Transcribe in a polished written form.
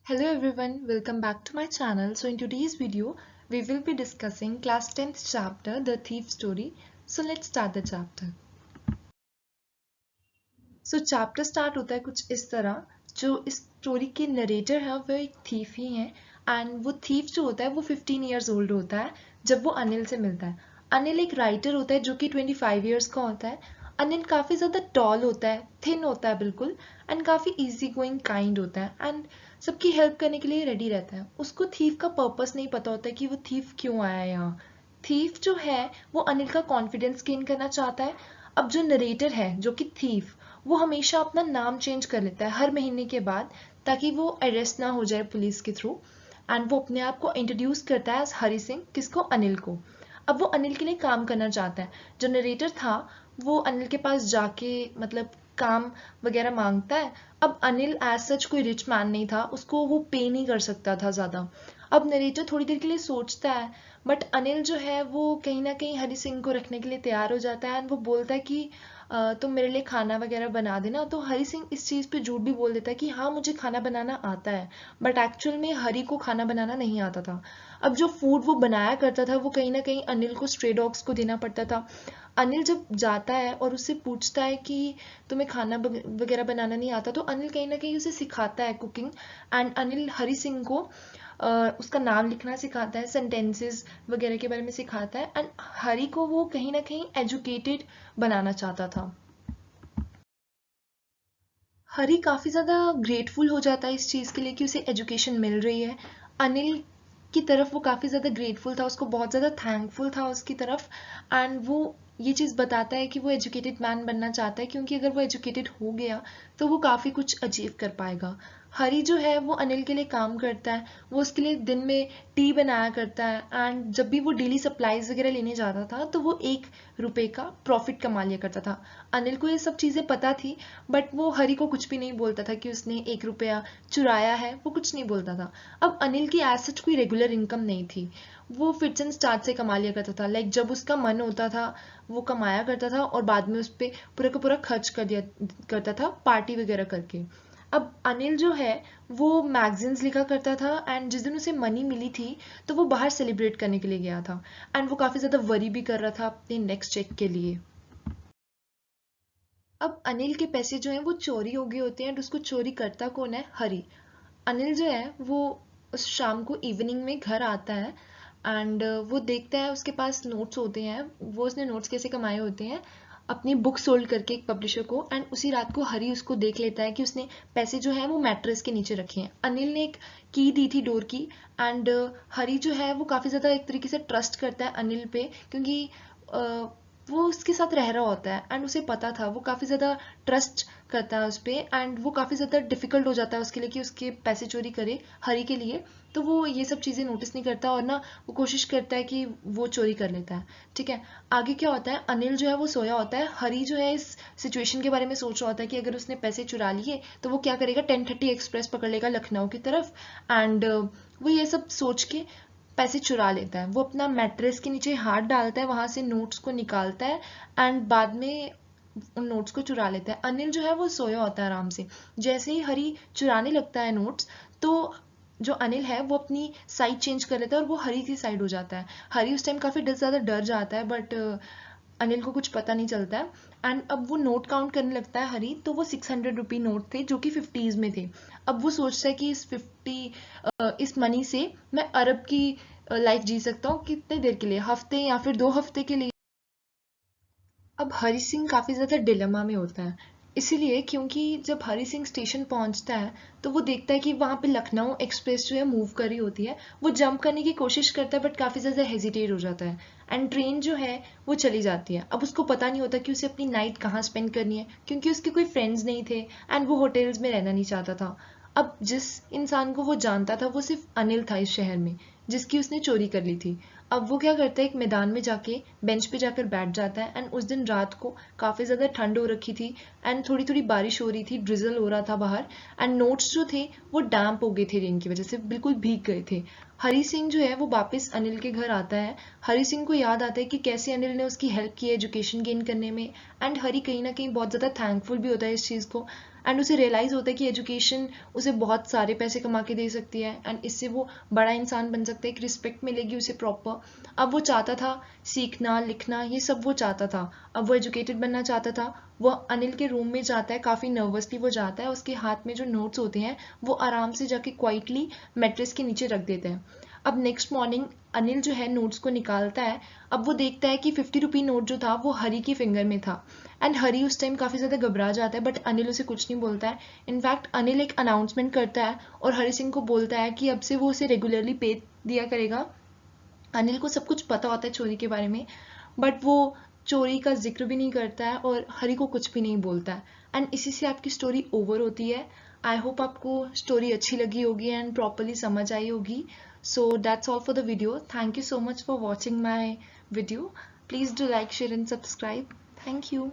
Hello everyone, welcome back to my channel. So in today's video, we will be discussing class 10th chapter, The Thief Story. So let's start the chapter. So chapter start होता है कुछ इस तरह, जो इस story के narrator है वो एक थीफ ही है एंड वो थीफ जो होता है वो 15 ईयर्स ओल्ड होता है जब वो अनिल से मिलता है। अनिल एक राइटर होता है जो कि 25 ईयर्स का होता है। अनिल काफ़ी ज़्यादा टॉल होता है, थिन होता है बिल्कुल एंड काफ़ी इजी गोइंग काइंड होता है एंड सबकी हेल्प करने के लिए रेडी रहता है। उसको थीफ का पर्पस नहीं पता होता है कि वो थीफ क्यों आया है यहाँ। थीफ जो है वो अनिल का कॉन्फिडेंस गेन करना चाहता है। अब जो नरेटर है जो कि थीफ, वो हमेशा अपना नाम चेंज कर लेता है हर महीने के बाद ताकि वो अरेस्ट ना हो जाए पुलिस के थ्रू एंड वो अपने आप को इंट्रोड्यूस करता है हरी सिंह, किसको, अनिल को। अब वो अनिल के लिए काम करना चाहता है। जो नरेटर था वो अनिल के पास जाके मतलब काम वगैरह मांगता है। अब अनिल एज सच कोई रिच मैन नहीं था, उसको वो पे नहीं कर सकता था ज़्यादा। अब नरेटर थोड़ी देर के लिए सोचता है बट अनिल जो है वो कहीं ना कहीं हरी सिंह को रखने के लिए तैयार हो जाता है एंड वो बोलता है कि तुम मेरे लिए खाना वगैरह बना देना। तो हरी सिंह इस चीज़ पे झूठ भी बोल देता है कि हाँ मुझे खाना बनाना आता है, बट एक्चुअल में हरी को खाना बनाना नहीं आता था। अब जो फूड वो बनाया करता था वो कहीं ना कहीं अनिल को स्ट्रे डॉग्स को देना पड़ता था। अनिल जब जाता है और उससे पूछता है कि तुम्हें खाना वगैरह बनाना नहीं आता, तो अनिल कहीं ना कहीं उसे सिखाता है कुकिंग एंड अनिल हरी सिंह को उसका नाम लिखना सिखाता है, सेंटेंसेस वगैरह के बारे में सिखाता है एंड हरी को वो कहीं ना कहीं एजुकेटेड बनाना चाहता था। हरी काफ़ी ज़्यादा ग्रेटफुल हो जाता है इस चीज़ के लिए कि उसे एजुकेशन मिल रही है। अनिल की तरफ वो काफ़ी ज़्यादा ग्रेटफुल था, उसको बहुत ज़्यादा थैंकफुल था उसकी तरफ एंड वो ये चीज़ बताता है कि वो एजुकेटेड मैन बनना चाहता है क्योंकि अगर वो एजुकेटेड हो गया तो वो काफ़ी कुछ अचीव कर पाएगा। हरी जो है वो अनिल के लिए काम करता है, वो उसके लिए दिन में टी बनाया करता है एंड जब भी वो डेली सप्लाईज वगैरह लेने जाता था तो वो 1 रुपये का प्रॉफिट कमा लिया करता था। अनिल को ये सब चीज़ें पता थी बट वो हरी को कुछ भी नहीं बोलता था कि उसने 1 रुपया चुराया है, वो कुछ नहीं बोलता था। अब अनिल की एज सच कोई रेगुलर इनकम नहीं थी, वो फिट्स एंड स्टार्ट से कमा लिया करता था। लाइक जब उसका मन होता था वो कमाया करता था और बाद में उस पर पूरा का पूरा खर्च कर दिया करता था पार्टी वगैरह करके। अब अनिल जो है वो मैगजीन्स लिखा करता था एंड जिस दिन उसे मनी मिली थी तो वो बाहर सेलिब्रेट करने के लिए गया था एंड वो काफ़ी ज़्यादा वरी भी कर रहा था अपने नेक्स्ट चेक के लिए। अब अनिल के पैसे जो हैं वो चोरी हो गए होते हैं एंड उसको चोरी करता कौन है, हरी। अनिल जो है वो उस शाम को इवनिंग में घर आता है एंड वो देखता है उसके पास नोट्स होते हैं, वो उसने नोट्स कैसे कमाए होते हैं अपनी बुक सोल्ड करके एक पब्लिशर को, एंड उसी रात को हरी उसको देख लेता है कि उसने पैसे जो है वो मैट्रेस के नीचे रखे हैं। अनिल ने एक की दी थी डोर की एंड हरी जो है वो काफ़ी ज़्यादा एक तरीके से ट्रस्ट करता है अनिल पे क्योंकि वो उसके साथ रह रहा होता है एंड उसे पता था, वो काफ़ी ज़्यादा ट्रस्ट करता है उस पर एंड वो काफ़ी ज़्यादा डिफ़िकल्ट हो जाता है उसके लिए कि उसके पैसे चोरी करे हरी के लिए। तो वो ये सब चीज़ें नोटिस नहीं करता और ना वो कोशिश करता है कि वो चोरी कर लेता है। ठीक है, आगे क्या होता है, अनिल जो है वो सोया होता है, हरी जो है इस सिचुएशन के बारे में सोच रहा होता है कि अगर उसने पैसे चुरा लिए तो वो क्या करेगा, 10:30 एक्सप्रेस पकड़ लेगा लखनऊ की तरफ एंड वो ये सब सोच के पैसे चुरा लेता है। वो अपना मैट्रेस के नीचे हाथ डालता है, वहाँ से नोट्स को निकालता है एंड बाद में उन नोट्स को चुरा लेता है। अनिल जो है वो सोया होता है आराम से। जैसे ही हरी चुराने लगता है नोट्स तो जो अनिल है वो अपनी साइड चेंज कर लेता है और वो हरी की साइड हो जाता है। हरी उस टाइम काफ़ी ज़्यादा डर जाता है बट अनिल को कुछ पता नहीं चलता है एंड अब वो नोट काउंट करने लगता है हरी, तो वो 600 रुपी नोट थे जो कि 50s में थे। अब वो सोचता है कि इस मनी से मैं अरब की लाइफ जी सकता हूँ, कितने देर के लिए, हफ्ते या फिर 2 हफ्ते के लिए। अब हरी सिंह काफ़ी ज़्यादा डिलेमा में होता है, इसीलिए क्योंकि जब हरी सिंह स्टेशन पहुंचता है तो वो देखता है कि वहाँ पे लखनऊ एक्सप्रेस जो है मूव कर रही होती है। वो जंप करने की कोशिश करता है बट काफ़ी ज़्यादा हेजिटेट हो जाता है एंड ट्रेन जो है वो चली जाती है। अब उसको पता नहीं होता कि उसे अपनी नाइट कहाँ स्पेंड करनी है क्योंकि उसके कोई फ्रेंड्स नहीं थे एंड वो होटल्स में रहना नहीं चाहता था। अब जिस इंसान को वो जानता था वो सिर्फ अनिल था इस शहर में, जिसकी उसने चोरी कर ली थी। अब वो क्या करता है, एक मैदान में जाके बेंच पे जाकर बैठ जाता है एंड उस दिन रात को काफ़ी ज़्यादा ठंड हो रखी थी एंड थोड़ी थोड़ी बारिश हो रही थी, ड्रिजल हो रहा था बाहर एंड नोट्स जो थे वो डैम्प हो गए थे रेन की वजह से, बिल्कुल भीग गए थे। हरी सिंह जो है वो वापस अनिल के घर आता है। हरी सिंह को याद आता है कि कैसे अनिल ने उसकी हेल्प की एजुकेशन गेन करने में एंड हरी कहीं ना कहीं बहुत ज़्यादा थैंकफुल भी होता है इस चीज़ को एंड उसे रियलाइज़ होता है कि एजुकेशन उसे बहुत सारे पैसे कमा के दे सकती है एंड इससे वो बड़ा इंसान बन सकता है, एक रिस्पेक्ट मिलेगी उसे प्रॉपर। अब वो चाहता था सीखना लिखना, ये सब वो चाहता था, अब वो एजुकेटेड बनना चाहता था। वो अनिल के रूम में जाता है, काफ़ी नर्वसली वो जाता है, उसके हाथ में जो नोट्स होते हैं वो आराम से जाके क्वाइटली मैट्रेस के नीचे रख देते हैं। अब नेक्स्ट मॉर्निंग अनिल जो है नोट्स को निकालता है। अब वो देखता है कि 50 रुपी नोट जो था वो हरी की फिंगर में था एंड हरी उस टाइम काफ़ी ज़्यादा घबरा जाता है, बट अनिल उसे कुछ नहीं बोलता है। इनफैक्ट अनिल एक अनाउंसमेंट करता है और हरी सिंह को बोलता है कि अब से वो उसे रेगुलरली पे दिया करेगा। अनिल को सब कुछ पता होता है चोरी के बारे में, बट वो चोरी का जिक्र भी नहीं करता है और हरी को कुछ भी नहीं बोलता है। एंड इसी से आपकी स्टोरी ओवर होती है। आई होप आपको स्टोरी अच्छी लगी होगी एंड प्रॉपरली समझ आई होगी। So that's all for the video. Thank you so much for watching my video. Please do like share and subscribe. Thank you.